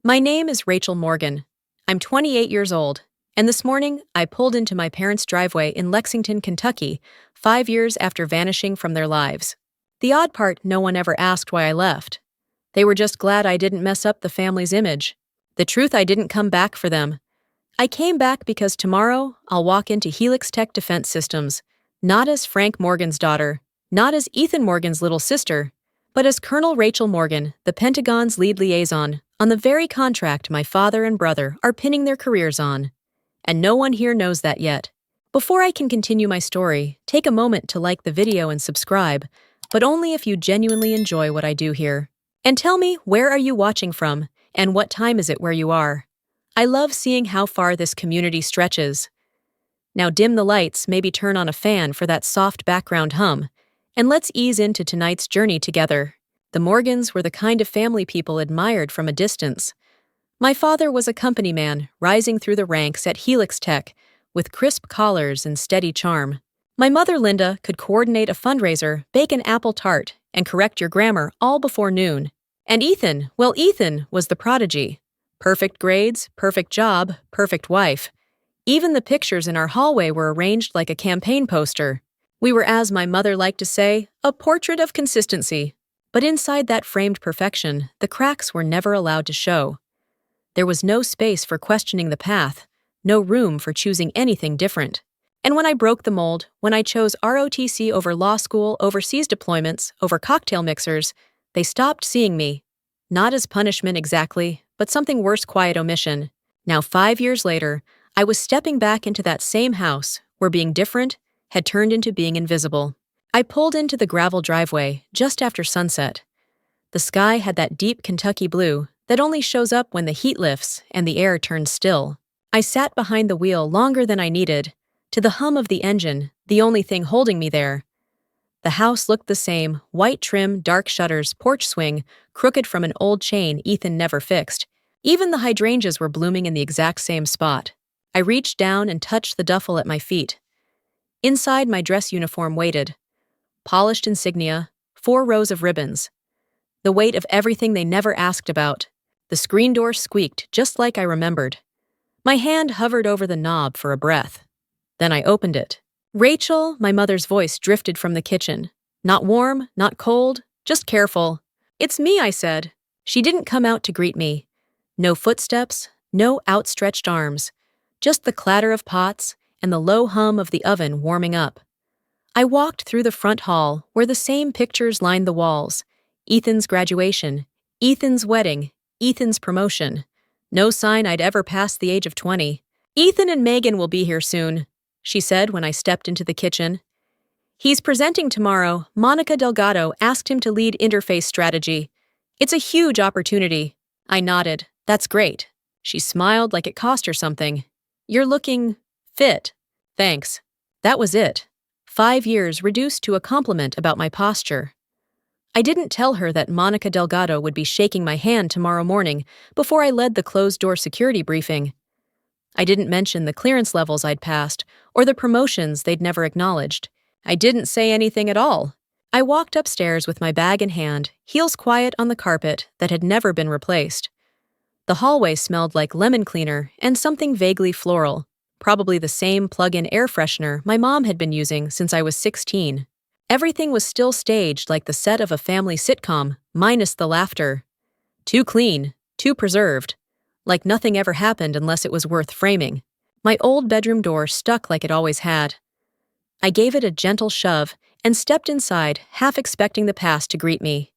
My name is Rachel Morgan. I'm 28 years old, and this morning I pulled into my parents' driveway in Lexington, Kentucky, 5 years after vanishing from their lives. The odd part, no one ever asked why I left. They were just glad I didn't mess up the family's image. The truth, I didn't come back for them. I came back because tomorrow I'll walk into Helix Tech Defense Systems, not as Frank Morgan's daughter, not as Ethan Morgan's little sister, but as Colonel Rachel Morgan, the Pentagon's lead liaison, on the very contract my father and brother are pinning their careers on. And no one here knows that yet. Before I can continue my story, take a moment to like the video and subscribe, but only if you genuinely enjoy what I do here. And tell me, where are you watching from, and what time is it where you are? I love seeing how far this community stretches. Now dim the lights, maybe turn on a fan for that soft background hum, and let's ease into tonight's journey together. The Morgans were the kind of family people admired from a distance. My father was a company man, rising through the ranks at Helix Tech, with crisp collars and steady charm. My mother, Linda, could coordinate a fundraiser, bake an apple tart, and correct your grammar all before noon. And Ethan, well, Ethan was the prodigy. Perfect grades, perfect job, perfect wife. Even the pictures in our hallway were arranged like a campaign poster. We were, as my mother liked to say, a portrait of consistency. But inside that framed perfection, the cracks were never allowed to show. There was no space for questioning the path, no room for choosing anything different. And when I broke the mold, when I chose ROTC over law school, overseas deployments, over cocktail mixers, they stopped seeing me. Not as punishment exactly, but something worse, quiet omission. Now 5 years later, I was stepping back into that same house, where being different had turned into being invisible. I pulled into the gravel driveway just after sunset. The sky had that deep Kentucky blue that only shows up when the heat lifts and the air turns still. I sat behind the wheel longer than I needed, to the hum of the engine, the only thing holding me there. The house looked the same, white trim, dark shutters, porch swing, crooked from an old chain Ethan never fixed. Even the hydrangeas were blooming in the exact same spot. I reached down and touched the duffel at my feet. Inside, my dress uniform waited. Polished insignia, 4 rows of ribbons. The weight of everything they never asked about. The screen door squeaked just like I remembered. My hand hovered over the knob for a breath. Then I opened it. Rachel, my mother's voice drifted from the kitchen. Not warm, not cold, just careful. "It's me," I said. She didn't come out to greet me. No footsteps, no outstretched arms. Just the clatter of pots and the low hum of the oven warming up. I walked through the front hall, where the same pictures lined the walls. Ethan's graduation, Ethan's wedding, Ethan's promotion. No sign I'd ever passed the age of 20. "Ethan and Megan will be here soon," she said when I stepped into the kitchen. "He's presenting tomorrow. Monica Delgado asked him to lead interface strategy. It's a huge opportunity." I nodded. "That's great." She smiled like it cost her something. "You're looking fit." "Thanks." That was it. 5 years reduced to a compliment about my posture. I didn't tell her that Monica Delgado would be shaking my hand tomorrow morning before I led the closed-door security briefing. I didn't mention the clearance levels I'd passed or the promotions they'd never acknowledged. I didn't say anything at all. I walked upstairs with my bag in hand, heels quiet on the carpet that had never been replaced. The hallway smelled like lemon cleaner and something vaguely floral, probably the same plug-in air freshener my mom had been using since I was 16. Everything was still staged like the set of a family sitcom, minus the laughter. Too clean, too preserved. Like nothing ever happened unless it was worth framing. My old bedroom door stuck like it always had. I gave it a gentle shove and stepped inside, half expecting the past to greet me.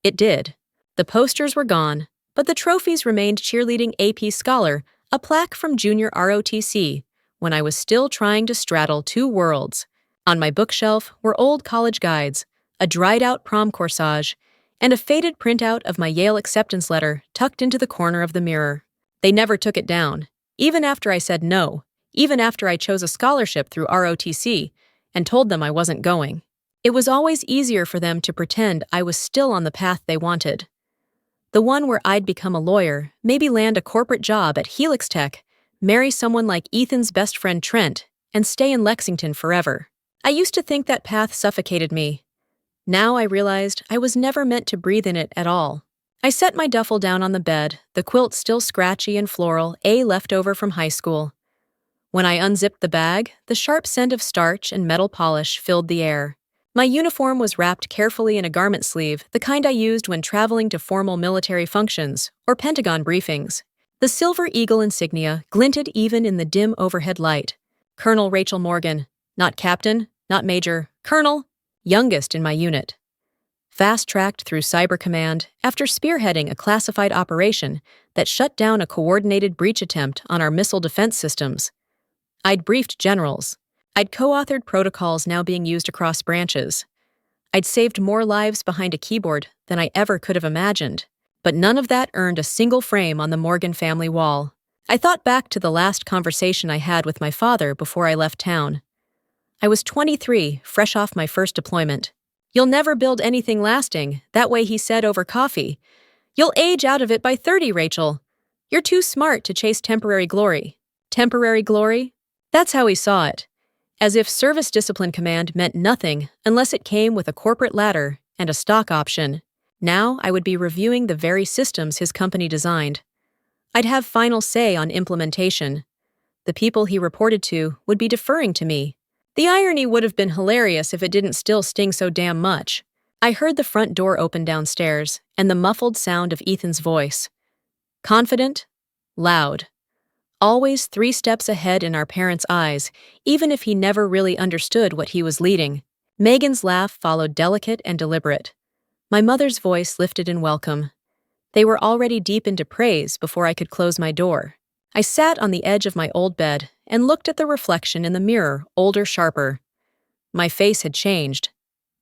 It did. The posters were gone, but the trophies remained: cheerleading AP Scholar, a plaque from junior ROTC, when I was still trying to straddle 2 worlds. On my bookshelf were old college guides, a dried-out prom corsage, and a faded printout of my Yale acceptance letter tucked into the corner of the mirror. They never took it down, even after I said no, even after I chose a scholarship through ROTC and told them I wasn't going. It was always easier for them to pretend I was still on the path they wanted. The one where I'd become a lawyer, maybe land a corporate job at Helix Tech, marry someone like Ethan's best friend Trent, and stay in Lexington forever. I used to think that path suffocated me. Now I realized I was never meant to breathe in it at all. I set my duffel down on the bed, the quilt still scratchy and floral, a leftover from high school. When I unzipped the bag, the sharp scent of starch and metal polish filled the air. My uniform was wrapped carefully in a garment sleeve, the kind I used when traveling to formal military functions or Pentagon briefings. The silver eagle insignia glinted even in the dim overhead light. Colonel Rachel Morgan, not captain, not major, colonel, youngest in my unit. Fast-tracked through Cyber Command after spearheading a classified operation that shut down a coordinated breach attempt on our missile defense systems. I'd briefed generals. I'd co-authored protocols now being used across branches. I'd saved more lives behind a keyboard than I ever could have imagined. But none of that earned a single frame on the Morgan family wall. I thought back to the last conversation I had with my father before I left town. I was 23, fresh off my first deployment. "You'll never build anything lasting," that way he said over coffee. "You'll age out of it by 30, Rachel. You're too smart to chase temporary glory." Temporary glory? That's how he saw it. As if service discipline command meant nothing unless it came with a corporate ladder and a stock option. Now I would be reviewing the very systems his company designed. I'd have final say on implementation. The people he reported to would be deferring to me. The irony would have been hilarious if it didn't still sting so damn much. I heard the front door open downstairs and the muffled sound of Ethan's voice. Confident, loud. Always 3 steps ahead in our parents' eyes, even if he never really understood what he was leading. Megan's laugh followed delicate and deliberate. My mother's voice lifted in welcome. They were already deep into praise before I could close my door. I sat on the edge of my old bed and looked at the reflection in the mirror, older, sharper. My face had changed.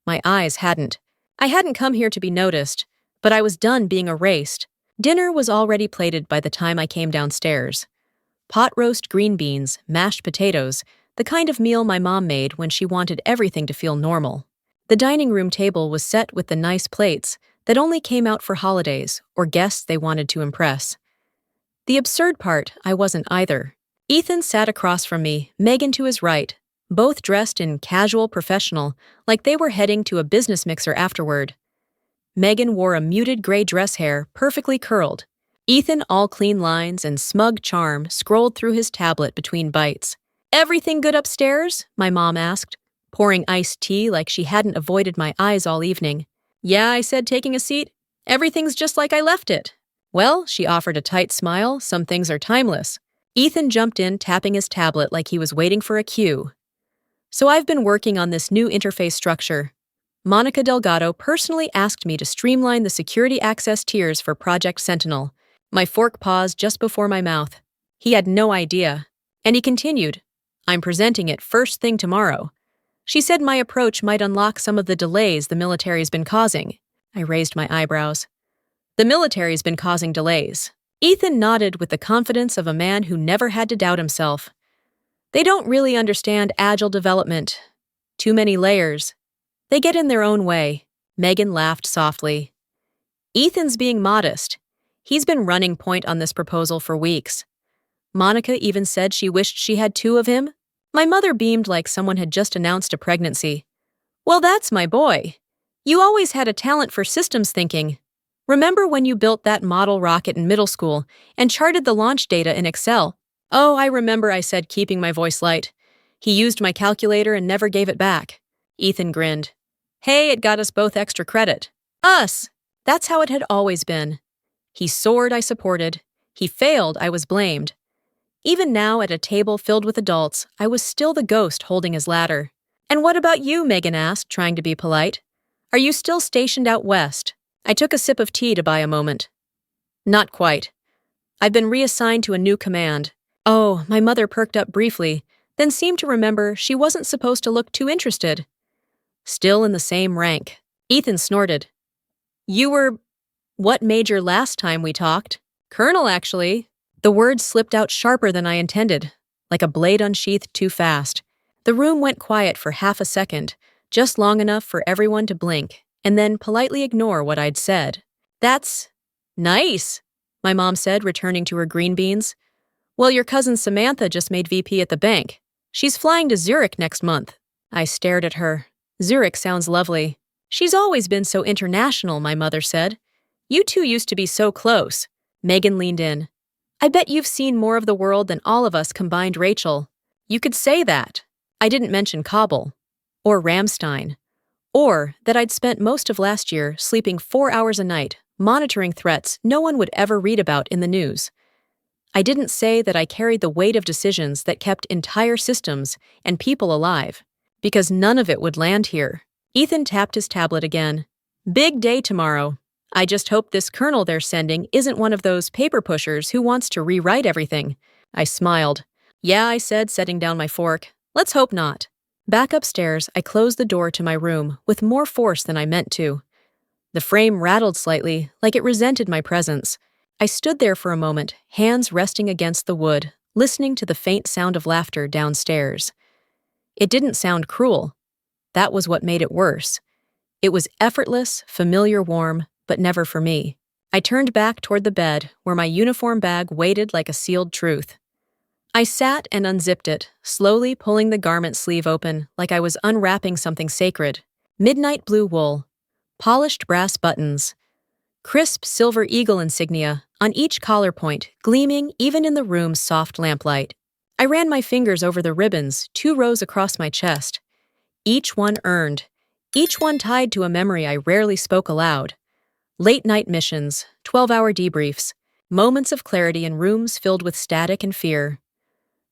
My eyes hadn't. I hadn't come here to be noticed, but I was done being erased. Dinner was already plated by the time I came downstairs. Pot roast green beans, mashed potatoes, the kind of meal my mom made when she wanted everything to feel normal. The dining room table was set with the nice plates that only came out for holidays or guests they wanted to impress. The absurd part, I wasn't either. Ethan sat across from me, Megan to his right, both dressed in casual professional, like they were heading to a business mixer afterward. Megan wore a muted gray dress hair, perfectly curled. Ethan, all clean lines and smug charm, scrolled through his tablet between bites. "Everything good upstairs?" my mom asked, pouring iced tea like she hadn't avoided my eyes all evening. "Yeah," I said, taking a seat. "Everything's just like I left it." "Well," she offered a tight smile, "some things are timeless." Ethan jumped in, tapping his tablet like he was waiting for a cue. "So I've been working on this new interface structure. Monica Delgado personally asked me to streamline the security access tiers for Project Sentinel." My fork paused just before my mouth. He had no idea. And he continued, "I'm presenting it first thing tomorrow." She said my approach might unlock some of the delays the military's been causing. I raised my eyebrows. "The military's been causing delays." Ethan nodded with the confidence of a man who never had to doubt himself. "They don't really understand agile development. Too many layers. They get in their own way." Megan laughed softly. "Ethan's being modest. He's been running point on this proposal for weeks. Monica even said she wished she had 2 of him." My mother beamed like someone had just announced a pregnancy. "Well, that's my boy. You always had a talent for systems thinking. Remember when you built that model rocket in middle school and charted the launch data in Excel?" "Oh, I remember," I said, keeping my voice light. "He used my calculator and never gave it back." Ethan grinned. "Hey, it got us both extra credit." "Us!" That's how it had always been. He soared, I supported. He failed, I was blamed. Even now, at a table filled with adults, I was still the ghost holding his ladder. "And what about you?" Megan asked, trying to be polite. "Are you still stationed out west?" I took a sip of tea to buy a moment. "Not quite. I've been reassigned to a new command." Oh, my mother perked up briefly, then seemed to remember she wasn't supposed to look too interested. "Still in the same rank." Ethan snorted. "You were what major last time we talked?" "Colonel, actually." The words slipped out sharper than I intended, like a blade unsheathed too fast. The room went quiet for half a second, just long enough for everyone to blink, and then politely ignore what I'd said. "That's nice," my mom said, returning to her green beans. "Well, your cousin Samantha just made VP at the bank. She's flying to Zurich next month." I stared at her. "Zurich sounds lovely." "She's always been so international," my mother said. You two used to be so close. Megan leaned in. I bet you've seen more of the world than all of us combined, Rachel. You could say that. I didn't mention Kabul. Or Ramstein. Or that I'd spent most of last year sleeping 4 hours a night, monitoring threats no one would ever read about in the news. I didn't say that I carried the weight of decisions that kept entire systems and people alive, because none of it would land here. Ethan tapped his tablet again. Big day tomorrow. I just hope this colonel they're sending isn't one of those paper pushers who wants to rewrite everything. I smiled. Yeah, I said, setting down my fork. Let's hope not. Back upstairs, I closed the door to my room with more force than I meant to. The frame rattled slightly, like it resented my presence. I stood there for a moment, hands resting against the wood, listening to the faint sound of laughter downstairs. It didn't sound cruel. That was what made it worse. It was effortless, familiar warm, but never for me. I turned back toward the bed, where my uniform bag waited like a sealed truth. I sat and unzipped it, slowly pulling the garment sleeve open like I was unwrapping something sacred. Midnight blue wool, polished brass buttons, crisp silver eagle insignia on each collar point, gleaming even in the room's soft lamplight. I ran my fingers over the ribbons, 2 rows across my chest. Each one earned, each one tied to a memory I rarely spoke aloud. Late-night missions, 12-hour debriefs, moments of clarity in rooms filled with static and fear.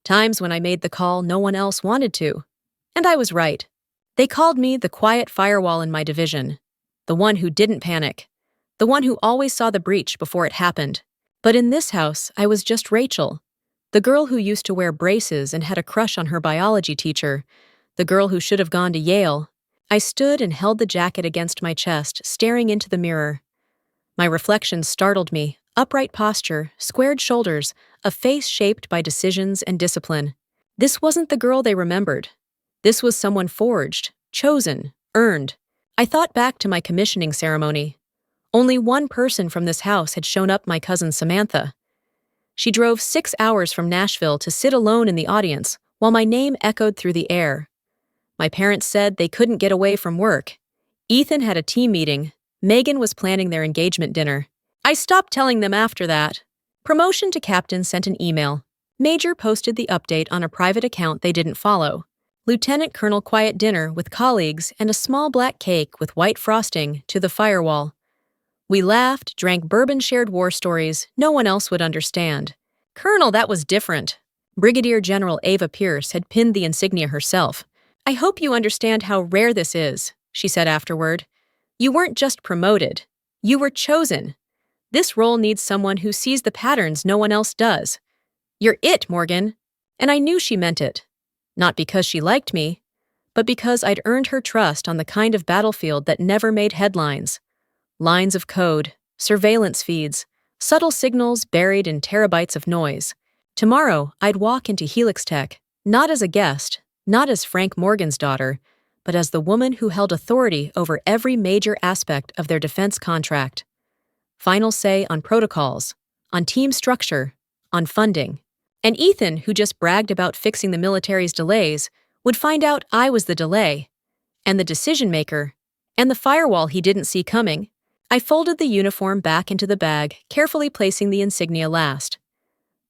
Times when I made the call no one else wanted to. And I was right. They called me the quiet firewall in my division, the one who didn't panic, the one who always saw the breach before it happened. But in this house, I was just Rachel, the girl who used to wear braces and had a crush on her biology teacher, the girl who should have gone to Yale. I stood and held the jacket against my chest, staring into the mirror. My reflection startled me. Upright posture, squared shoulders, a face shaped by decisions and discipline. This wasn't the girl they remembered. This was someone forged, chosen, earned. I thought back to my commissioning ceremony. Only one person from this house had shown up, my cousin Samantha. She drove 6 hours from Nashville to sit alone in the audience while my name echoed through the air. My parents said they couldn't get away from work. Ethan had a team meeting. Megan was planning their engagement dinner. I stopped telling them after that. Promotion to captain sent an email. Major posted the update on a private account they didn't follow. Lieutenant Colonel quiet dinner with colleagues and a small black cake with white frosting to the firewall. We laughed, drank bourbon, shared war stories no one else would understand. Colonel, that was different. Brigadier General Ava Pierce had pinned the insignia herself. I hope you understand how rare this is, she said afterward. You weren't just promoted. You were chosen. This role needs someone who sees the patterns no one else does. You're it, Morgan. And I knew she meant it. Not because she liked me, but because I'd earned her trust on the kind of battlefield that never made headlines. Lines of code, surveillance feeds, subtle signals buried in terabytes of noise. Tomorrow, I'd walk into Helix Tech, not as a guest, not as Frank Morgan's daughter, but as the woman who held authority over every major aspect of their defense contract. Final say on protocols, on team structure, on funding. And Ethan, who just bragged about fixing the military's delays, would find out I was the delay, and the decision maker, and the firewall he didn't see coming. I folded the uniform back into the bag, carefully placing the insignia last.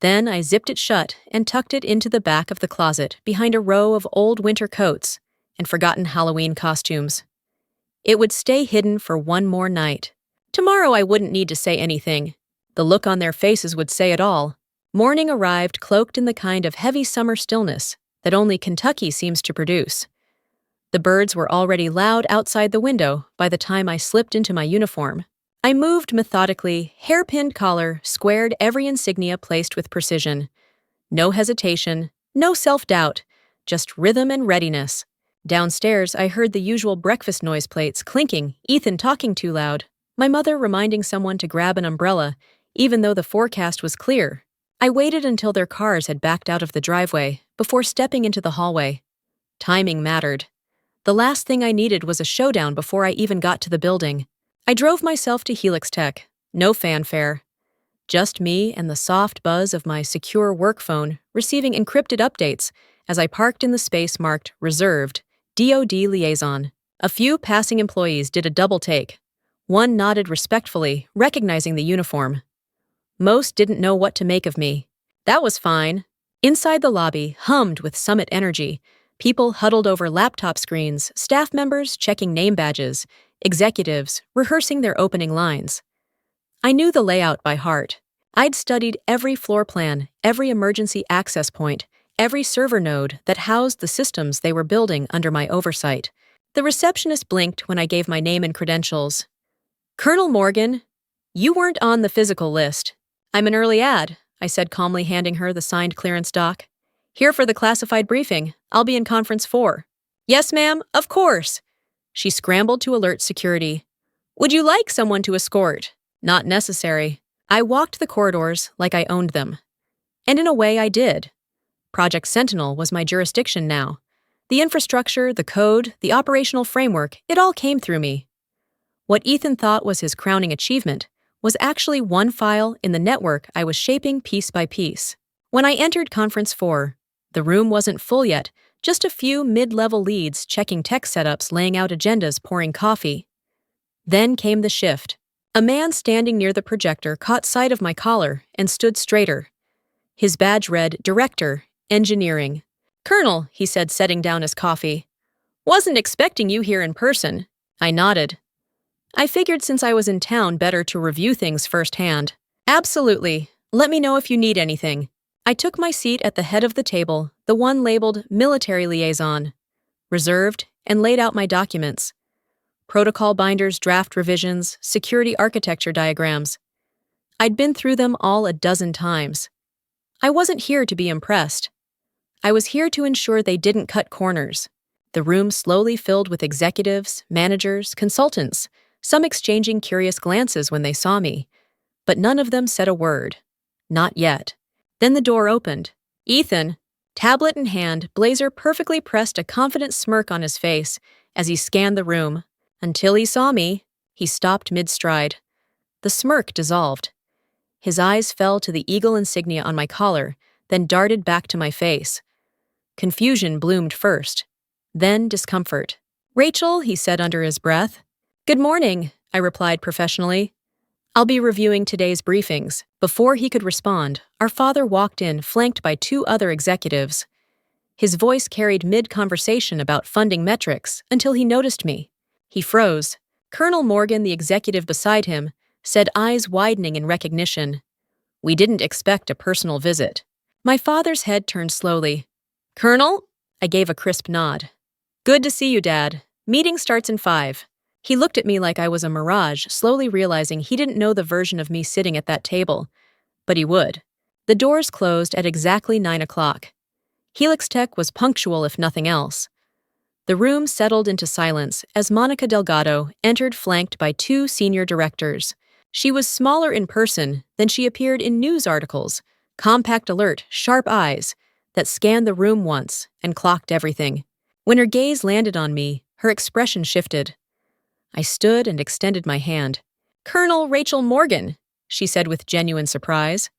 Then I zipped it shut and tucked it into the back of the closet behind a row of old winter coats and forgotten Halloween costumes. It would stay hidden for one more night. Tomorrow I wouldn't need to say anything. The look on their faces would say it all. Morning arrived cloaked in the kind of heavy summer stillness that only Kentucky seems to produce. The birds were already loud outside the window by the time I slipped into my uniform. I moved methodically, hairpinned collar, squared every insignia placed with precision. No hesitation, no self-doubt, just rhythm and readiness. Downstairs, I heard the usual breakfast noise plates clinking, Ethan talking too loud, my mother reminding someone to grab an umbrella, even though the forecast was clear. I waited until their cars had backed out of the driveway before stepping into the hallway. Timing mattered. The last thing I needed was a showdown before I even got to the building. I drove myself to Helix Tech. No fanfare. Just me and the soft buzz of my secure work phone receiving encrypted updates as I parked in the space marked Reserved, DoD Liaison. A few passing employees did a double take. One nodded respectfully, recognizing the uniform. Most didn't know what to make of me. That was fine. Inside the lobby hummed with summit energy. People huddled over laptop screens, staff members checking name badges, executives rehearsing their opening lines. I knew the layout by heart. I'd studied every floor plan, every emergency access point, every server node that housed the systems they were building under my oversight. The receptionist blinked when I gave my name and credentials. "Colonel Morgan, you weren't on the physical list. I'm an early ad," I said calmly, handing her the signed clearance doc. "Here for the classified briefing. I'll be in conference 4. "Yes, ma'am, of course." She scrambled to alert security. "Would you like someone to escort?" "Not necessary." I walked the corridors like I owned them. And in a way I did. Project Sentinel was my jurisdiction now. The infrastructure, the code, the operational framework, it all came through me. What Ethan thought was his crowning achievement was actually one file in the network I was shaping piece by piece. When I entered Conference 4, the room wasn't full yet, just a few mid-level leads checking tech setups, laying out agendas, pouring coffee. Then came the shift. A man standing near the projector caught sight of my collar and stood straighter. His badge read Director, Engineering. "Colonel," he said, setting down his coffee. "Wasn't expecting you here in person." I nodded. I figured since I was in town, better to review things firsthand. "Absolutely. Let me know if you need anything." I took my seat at the head of the table, the one labeled Military Liaison, reserved, and laid out my documents. Protocol binders, draft revisions, security architecture diagrams. I'd been through them all a dozen times. I wasn't here to be impressed. I was here to ensure they didn't cut corners. The room slowly filled with executives, managers, consultants, some exchanging curious glances when they saw me, but none of them said a word. Not yet. Then the door opened. Ethan, tablet in hand, blazer perfectly pressed a confident smirk on his face as he scanned the room. Until he saw me, he stopped mid-stride. The smirk dissolved. His eyes fell to the eagle insignia on my collar, then darted back to my face. Confusion bloomed first, then discomfort. "Rachel," he said under his breath. "Good morning," I replied professionally. "I'll be reviewing today's briefings." Before he could respond, our father walked in, flanked by 2 other executives. His voice carried mid-conversation about funding metrics until he noticed me. He froze. Colonel Morgan, the executive beside him, said, eyes widening in recognition. "We didn't expect a personal visit." My father's head turned slowly. "Colonel?" I gave a crisp nod. "Good to see you, Dad. Meeting starts in 5. He looked at me like I was a mirage, slowly realizing he didn't know the version of me sitting at that table. But he would. The doors closed at exactly 9 o'clock. Helix Tech was punctual if nothing else. The room settled into silence as Monica Delgado entered, flanked by 2 senior directors. She was smaller in person than she appeared in news articles, compact, alert, sharp eyes that scanned the room once and clocked everything. When her gaze landed on me, her expression shifted. I stood and extended my hand. "Colonel Rachel Morgan," she said with genuine surprise.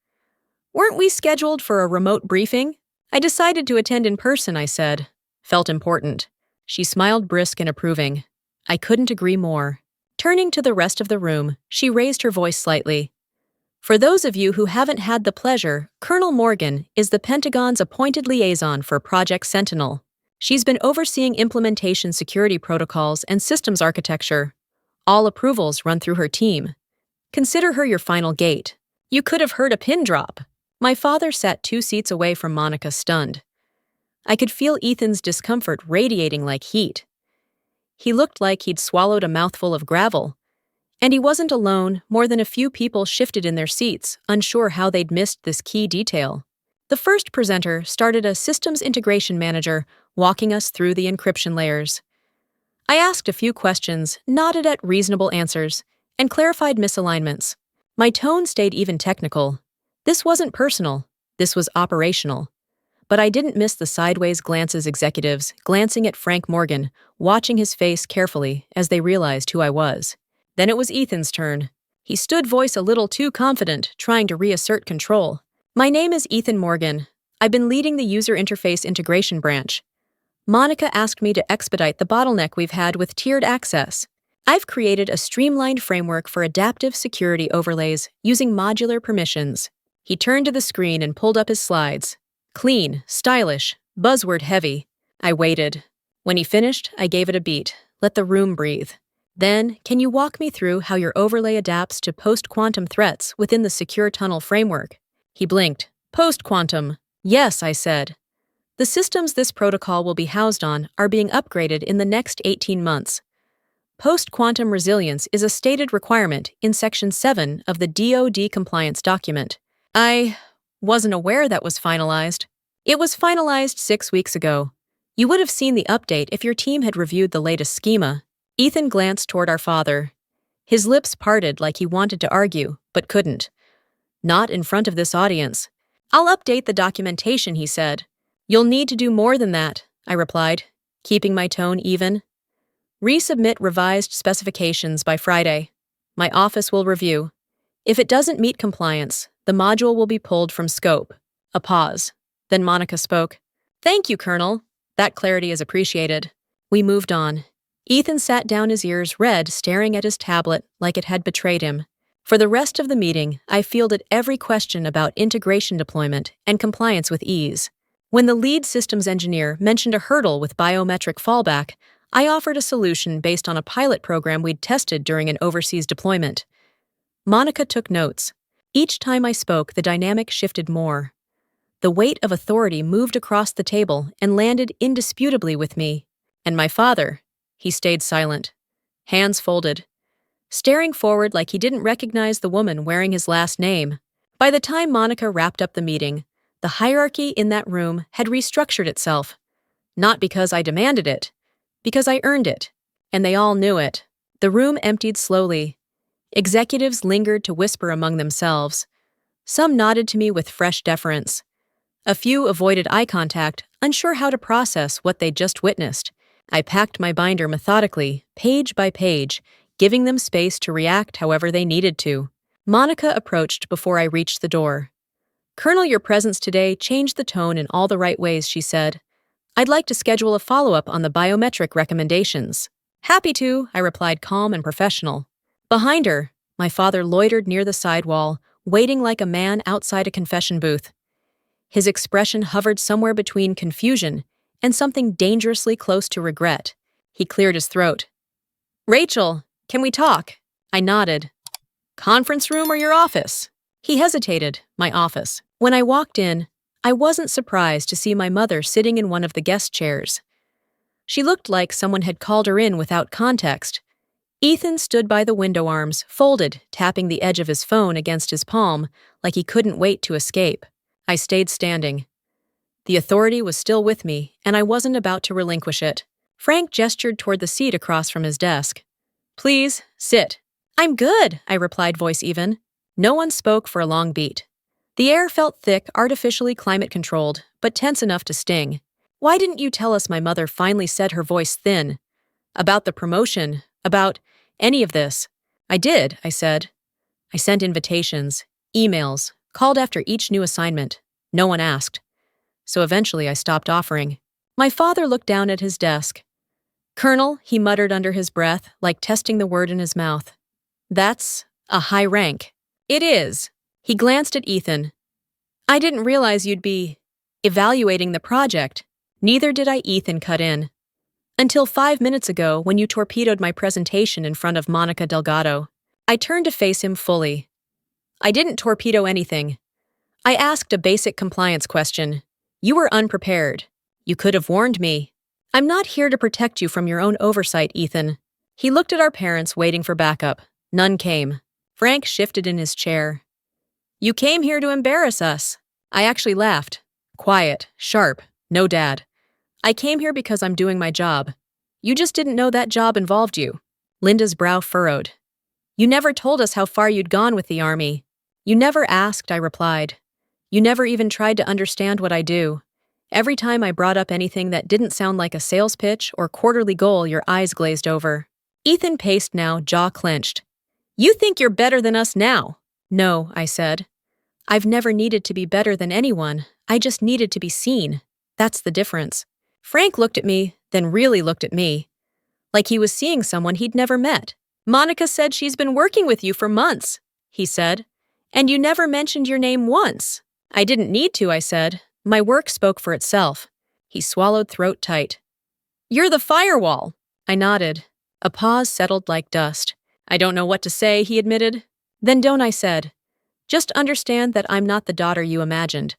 "Weren't we scheduled for a remote briefing?" "I decided to attend in person," I said. Felt important. She smiled, brisk and approving. I couldn't agree more. Turning to the rest of the room, she raised her voice slightly. "For those of you who haven't had the pleasure, Colonel Morgan is the Pentagon's appointed liaison for Project Sentinel. She's been overseeing implementation security protocols and systems architecture. All approvals run through her team. Consider her your final gate." You could have heard a pin drop. My father sat 2 seats away from Monica, stunned. I could feel Ethan's discomfort radiating like heat. He looked like he'd swallowed a mouthful of gravel. And he wasn't alone. More than a few people shifted in their seats, unsure how they'd missed this key detail. The first presenter started a systems integration manager, walking us through the encryption layers. I asked a few questions, nodded at reasonable answers, and clarified misalignments. My tone stayed even technical. This wasn't personal. This was operational. But I didn't miss the sideways glances executives, glancing at Frank Morgan, watching his face carefully as they realized who I was. Then it was Ethan's turn. He stood, voice a little too confident, trying to reassert control. "My name is Ethan Morgan. I've been leading the user interface integration branch. Monica asked me to expedite the bottleneck we've had with tiered access. I've created a streamlined framework for adaptive security overlays using modular permissions. He turned to the screen and pulled up his slides. Clean, stylish, buzzword heavy. I waited. When he finished, I gave it a beat. Let the room breathe. Then, can you walk me through how your overlay adapts to post-quantum threats within the secure tunnel framework? He blinked. Post-quantum. Yes, I said. The systems this protocol will be housed on are being upgraded in the next 18 months. Post-quantum resilience is a stated requirement in Section 7 of the DoD compliance document. I wasn't aware that was finalized. It was finalized 6 weeks ago. You would have seen the update if your team had reviewed the latest schema. Ethan glanced toward our father. His lips parted like he wanted to argue, but couldn't. Not in front of this audience. I'll update the documentation, he said. You'll need to do more than that, I replied, keeping my tone even. Resubmit revised specifications by Friday. My office will review. If it doesn't meet compliance, the module will be pulled from scope. A pause. Then Monica spoke. Thank you, Colonel. That clarity is appreciated. We moved on. Ethan sat down, his ears red, staring at his tablet like it had betrayed him. For the rest of the meeting, I fielded every question about integration deployment and compliance with ease. When the lead systems engineer mentioned a hurdle with biometric fallback, I offered a solution based on a pilot program we'd tested during an overseas deployment. Monica took notes. Each time I spoke, the dynamic shifted more. The weight of authority moved across the table and landed indisputably with me. And my father, he stayed silent, hands folded, staring forward like he didn't recognize the woman wearing his last name. By the time Monica wrapped up the meeting, the hierarchy in that room had restructured itself. Not because I demanded it, because I earned it, and they all knew it. The room emptied slowly. Executives lingered to whisper among themselves. Some nodded to me with fresh deference. A few avoided eye contact, unsure how to process what they'd just witnessed. I packed my binder methodically, page by page, giving them space to react however they needed to. Monica approached before I reached the door. Colonel, your presence today changed the tone in all the right ways, she said. I'd like to schedule a follow-up on the biometric recommendations. Happy to, I replied, calm and professional. Behind her, my father loitered near the side wall, waiting like a man outside a confession booth. His expression hovered somewhere between confusion and something dangerously close to regret. He cleared his throat. Rachel, can we talk? I nodded. Conference room or your office? He hesitated. My office. When I walked in, I wasn't surprised to see my mother sitting in one of the guest chairs. She looked like someone had called her in without context. Ethan stood by the window arms, folded, tapping the edge of his phone against his palm like he couldn't wait to escape. I stayed standing. The authority was still with me, and I wasn't about to relinquish it. Frank gestured toward the seat across from his desk. Please, sit. I'm good, I replied, voice even. No one spoke for a long beat. The air felt thick, artificially climate-controlled, but tense enough to sting. Why didn't you tell us, my mother finally said, her voice thin. About the promotion, about any of this. I did, I said. I sent invitations, emails, called after each new assignment. No one asked. So eventually I stopped offering. My father looked down at his desk. Colonel, he muttered under his breath, like testing the word in his mouth. That's a high rank. It is. He glanced at Ethan. I didn't realize you'd be evaluating the project. Neither did I, Ethan cut in. Until 5 minutes ago when you torpedoed my presentation in front of Monica Delgado. I turned to face him fully. I didn't torpedo anything. I asked a basic compliance question. You were unprepared. You could have warned me. I'm not here to protect you from your own oversight, Ethan. He looked at our parents, waiting for backup. None came. Frank shifted in his chair. You came here to embarrass us. I actually laughed. Quiet, sharp, no dad. I came here because I'm doing my job. You just didn't know that job involved you. Linda's brow furrowed. You never told us how far you'd gone with the Army. You never asked, I replied. You never even tried to understand what I do. Every time I brought up anything that didn't sound like a sales pitch or quarterly goal, your eyes glazed over. Ethan paced now, jaw clenched. You think you're better than us now? No, I said. I've never needed to be better than anyone. I just needed to be seen. That's the difference. Frank looked at me, then really looked at me. like he was seeing someone he'd never met. "Monica said she's been working with you for months," he said. "And you never mentioned your name once." "I didn't need to," I said. "My work spoke for itself." He swallowed throat tight. "You're the firewall." I nodded. A pause settled like dust. "I don't know what to say," he admitted. "Then don't," I said. "Just understand that I'm not the daughter you imagined.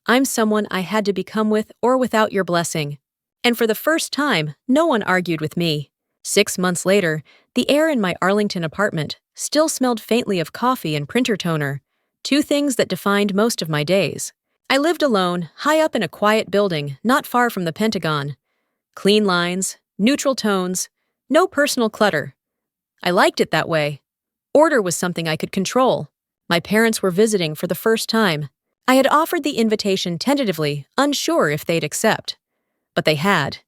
I'm someone I had to become with or without your blessing." And for the first time, no one argued with me. 6 months later, the air in my Arlington apartment still smelled faintly of coffee and printer toner, two things that defined most of my days. I lived alone, high up in a quiet building not far from the Pentagon. Clean lines, neutral tones, no personal clutter. I liked it that way. Order was something I could control. My parents were visiting for the first time. I had offered the invitation tentatively, unsure if they'd accept. But they had.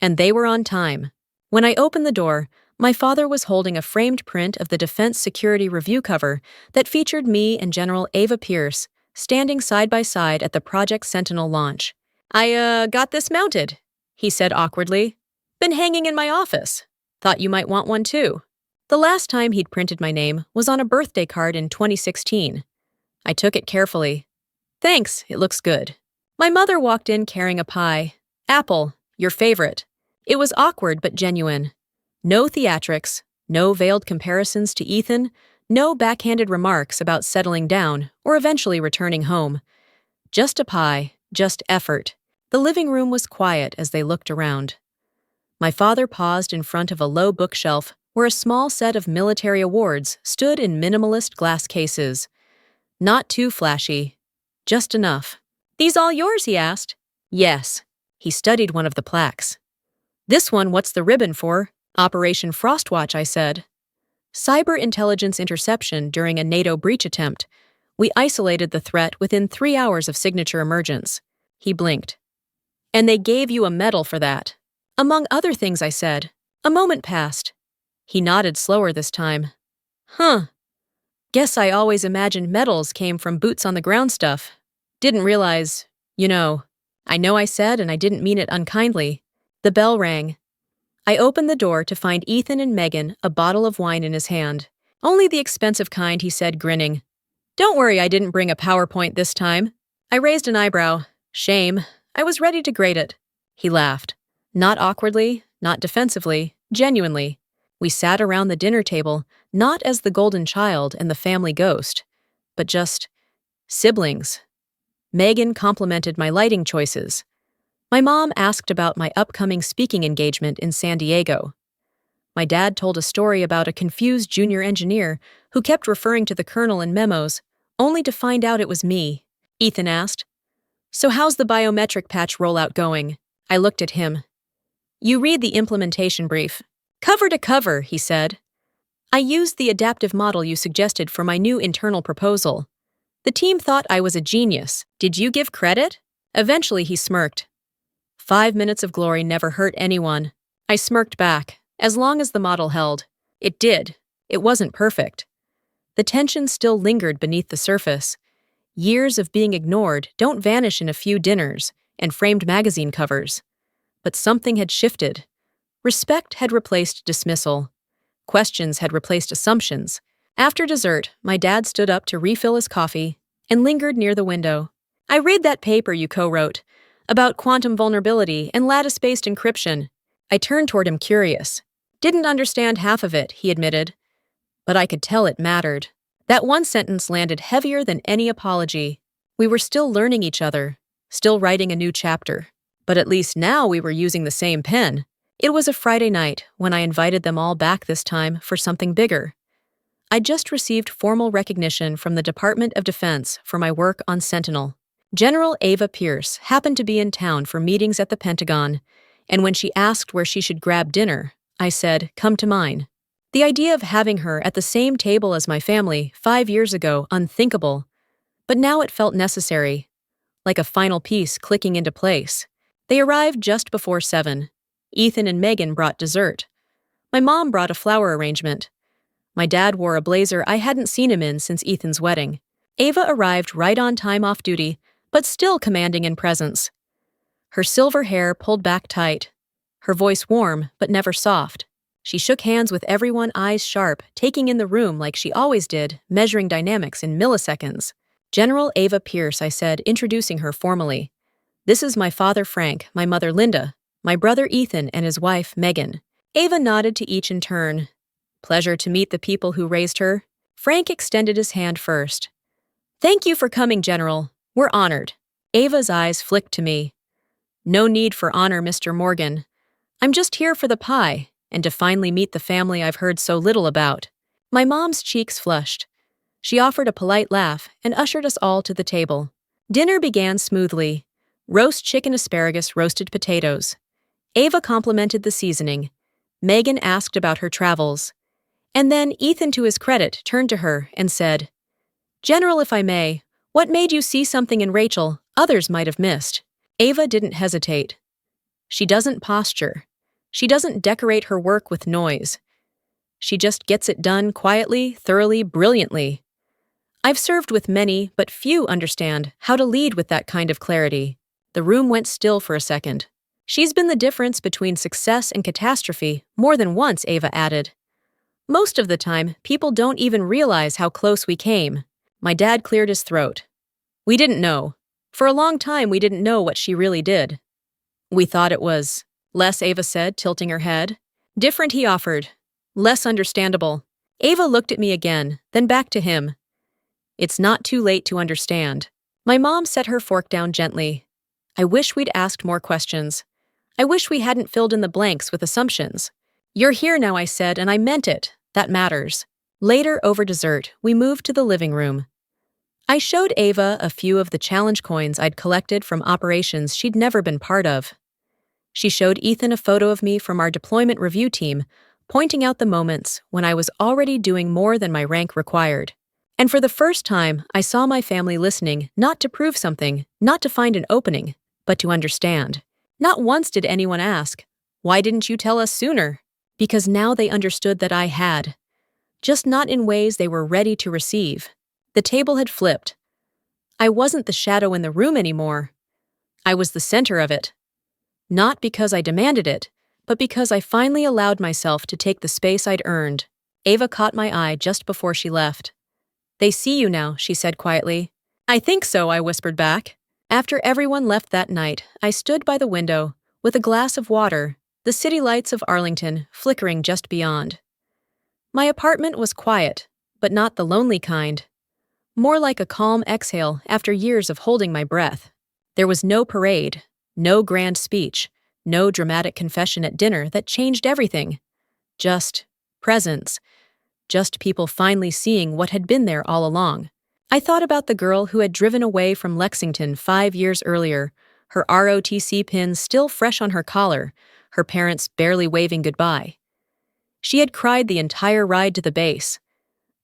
And they were on time. When I opened the door, my father was holding a framed print of the Defense Security Review cover that featured me and General Ava Pierce standing side by side at the Project Sentinel launch. "I got this mounted," he said awkwardly. "Been hanging in my office. Thought you might want one too." The last time he'd printed my name was on a birthday card in 2016. I took it carefully. "Thanks, it looks good." My mother walked in carrying a pie. "Apple, your favorite." It was awkward but genuine. No theatrics, no veiled comparisons to Ethan, no backhanded remarks about settling down or eventually returning home. Just a pie, just effort. The living room was quiet as they looked around. My father paused in front of a low bookshelf where a small set of military awards stood in minimalist glass cases. Not too flashy, just enough. "These all yours?" he asked. "Yes." He studied one of the plaques. "This one, what's the ribbon for?" "Operation Frostwatch," I said. "Cyber intelligence interception during a NATO breach attempt. We isolated the threat within 3 hours of signature emergence." He blinked. "And they gave you a medal for that." "Among other things," I said. A moment passed. He nodded slower this time. "Huh. Guess I always imagined medals came from boots-on-the-ground stuff. Didn't realize, you know." "I know," I said, and I didn't mean it unkindly. The bell rang. I opened the door to find Ethan and Megan, a bottle of wine in his hand. "Only the expensive kind," he said, grinning. "Don't worry, I didn't bring a PowerPoint this time." I raised an eyebrow. Shame. I was ready to grade it. He laughed. Not awkwardly, not defensively, genuinely. We sat around the dinner table, not as the golden child and the family ghost, but just siblings. Megan complimented my lighting choices. My mom asked about my upcoming speaking engagement in San Diego. My dad told a story about a confused junior engineer who kept referring to the colonel in memos, only to find out it was me. Ethan asked, "So how's the biometric patch rollout going?" I looked at him. "You read the implementation brief. Cover to cover," he said. "I used the adaptive model you suggested for my new internal proposal. The team thought I was a genius. Did you give credit?" Eventually he smirked. 5 minutes of glory never hurt anyone. I smirked back, as long as the model held. It did. It wasn't perfect. The tension still lingered beneath the surface. Years of being ignored don't vanish in a few dinners and framed magazine covers. But something had shifted. Respect had replaced dismissal. Questions had replaced assumptions. After dessert, my dad stood up to refill his coffee and lingered near the window. "I read that paper you co-wrote about quantum vulnerability and lattice-based encryption." I turned toward him curious. "Didn't understand half of it," he admitted. But I could tell it mattered. That one sentence landed heavier than any apology. We were still learning each other, still writing a new chapter. But at least now we were using the same pen. It was a Friday night when I invited them all back this time for something bigger. I'd just received formal recognition from the Department of Defense for my work on Sentinel. General Ava Pierce happened to be in town for meetings at the Pentagon, and when she asked where she should grab dinner, I said, "Come to mine." The idea of having her at the same table as my family 5 years ago, unthinkable. But now it felt necessary, like a final piece clicking into place. They arrived just before 7. Ethan and Megan brought dessert. My mom brought a flower arrangement. My dad wore a blazer I hadn't seen him in since Ethan's wedding. Ava arrived right on time off duty, but still commanding in presence. Her silver hair pulled back tight, her voice warm but never soft. She shook hands with everyone, eyes sharp, taking in the room like she always did, measuring dynamics in milliseconds. General Ava Pierce, I said, introducing her formally. This is my father Frank, my mother Linda, my brother Ethan and his wife Megan. Ava nodded to each in turn. Pleasure to meet the people who raised her. Frank extended his hand first. Thank you for coming, General. We're honored. Ava's eyes flicked to me. No need for honor, Mr. Morgan. I'm just here for the pie, and to finally meet the family I've heard so little about. My mom's cheeks flushed. She offered a polite laugh and ushered us all to the table. Dinner began smoothly. Roast chicken, asparagus, roasted potatoes. Ava complimented the seasoning. Megan asked about her travels. And then Ethan, to his credit, turned to her and said, General, if I may, what made you see something in Rachel others might have missed? Ava didn't hesitate. She doesn't posture. She doesn't decorate her work with noise. She just gets it done quietly, thoroughly, brilliantly. I've served with many, but few understand how to lead with that kind of clarity. The room went still for a second. She's been the difference between success and catastrophe more than once, Ava added. Most of the time, people don't even realize how close we came. My dad cleared his throat. We didn't know. For a long time, we didn't know what she really did. We thought it was less, Ava said, tilting her head. Different, he offered. Less understandable. Ava looked at me again, then back to him. It's not too late to understand. My mom set her fork down gently. I wish we'd asked more questions. I wish we hadn't filled in the blanks with assumptions. You're here now, I said, and I meant it. That matters. Later, over dessert, we moved to the living room. I showed Ava a few of the challenge coins I'd collected from operations she'd never been part of. She showed Ethan a photo of me from our deployment review team, pointing out the moments when I was already doing more than my rank required. And for the first time, I saw my family listening, not to prove something, not to find an opening, but to understand. Not once did anyone ask, why didn't you tell us sooner? Because now they understood that I had. Just not in ways they were ready to receive. The table had flipped. I wasn't the shadow in the room anymore. I was the center of it. Not because I demanded it, but because I finally allowed myself to take the space I'd earned. Ava caught my eye just before she left. They see you now, she said quietly. I think so, I whispered back. After everyone left that night, I stood by the window, with a glass of water, the city lights of Arlington flickering just beyond. My apartment was quiet, but not the lonely kind. More like a calm exhale after years of holding my breath. There was no parade, no grand speech, no dramatic confession at dinner that changed everything. Just presence. Just people finally seeing what had been there all along. I thought about the girl who had driven away from Lexington 5 years earlier, her ROTC pin still fresh on her collar, her parents barely waving goodbye. She had cried the entire ride to the base.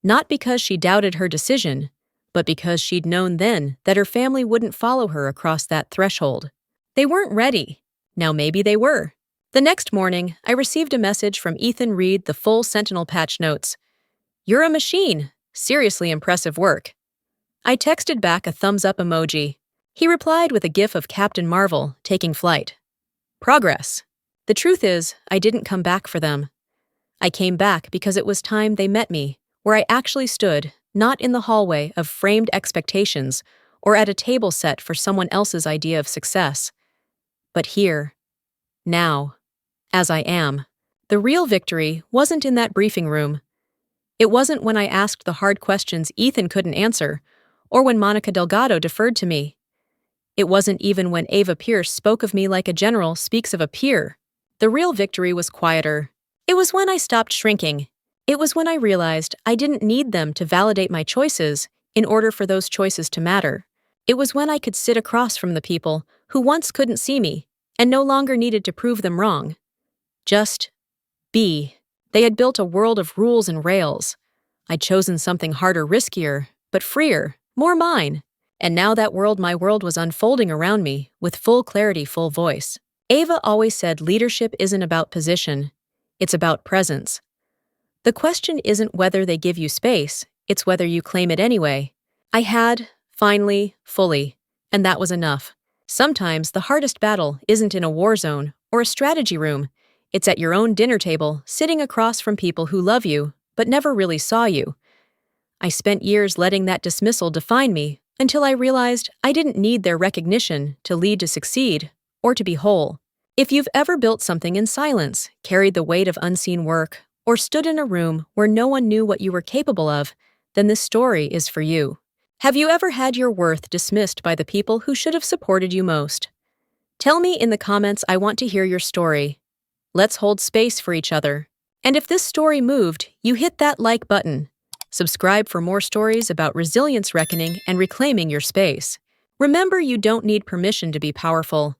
Not because she doubted her decision, but because she'd known then that her family wouldn't follow her across that threshold. They weren't ready. Now maybe they were. The next morning, I received a message from Ethan Reed, the full Sentinel patch notes. You're a machine. Seriously impressive work. I texted back a thumbs-up emoji. He replied with a gif of Captain Marvel taking flight. Progress. The truth is, I didn't come back for them. I came back because it was time they met me, where I actually stood, not in the hallway of framed expectations or at a table set for someone else's idea of success. But here, now, as I am. The real victory wasn't in that briefing room. It wasn't when I asked the hard questions Ethan couldn't answer, or when Monica Delgado deferred to me. It wasn't even when Ava Pierce spoke of me like a general speaks of a peer. The real victory was quieter. It was when I stopped shrinking. It was when I realized I didn't need them to validate my choices in order for those choices to matter. It was when I could sit across from the people who once couldn't see me and no longer needed to prove them wrong. Just be. They had built a world of rules and rails. I'd chosen something harder, riskier, but freer, more mine. And now that world, my world, was unfolding around me with full clarity, full voice. Ava always said leadership isn't about position, it's about presence. The question isn't whether they give you space, it's whether you claim it anyway. I had, finally, fully, and that was enough. Sometimes the hardest battle isn't in a war zone or a strategy room, It's at your own dinner table, sitting across from people who love you, but never really saw you. I spent years letting that dismissal define me until I realized I didn't need their recognition to lead to succeed or to be whole. If you've ever built something in silence, carried the weight of unseen work, or stood in a room where no one knew what you were capable of, then this story is for you. Have you ever had your worth dismissed by the people who should have supported you most? Tell me in the comments. I want to hear your story. Let's hold space for each other. And if this story moved, you hit that like button. Subscribe for more stories about resilience, reckoning, and reclaiming your space. Remember, you don't need permission to be powerful.